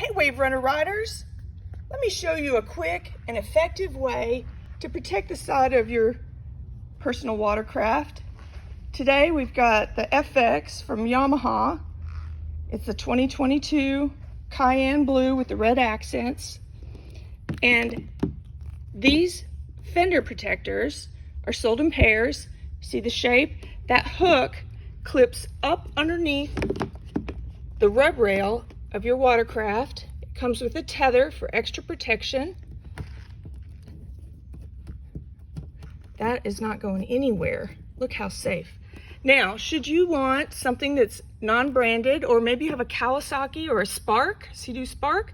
Hey Waverunner riders, let me show you a quick and effective way to protect the side of your personal watercraft. Today we've got the FX from Yamaha. It's the 2022 Cayenne Blue with the red accents. And these fender protectors are sold in pairs. See the shape? That hook clips up underneath the rub rail of your watercraft. It comes with a tether for extra protection. That is not going anywhere. Look how safe. Now, should you want something that's non-branded, or maybe you have a Kawasaki or a Spark, Seadoo Spark,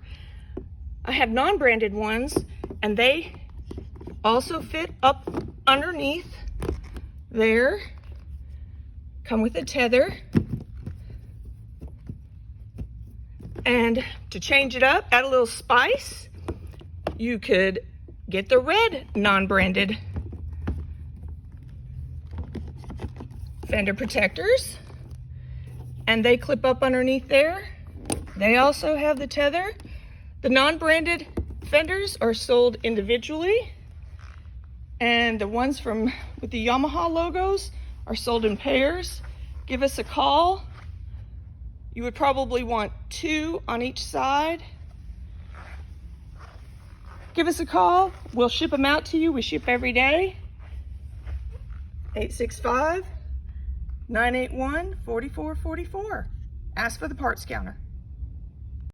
I have non-branded ones, and they also fit up underneath there, come with a tether. And to change it up, add a little spice, you could get the red non-branded fender protectors, and they clip up underneath there. They also have the tether. The non-branded fenders are sold individually, and the ones with the Yamaha logos are sold in pairs. Give us a call. You would probably want 2 on each side. Give us a call. We'll ship them out to you. We ship every day. 865-981-4444. Ask for the parts counter.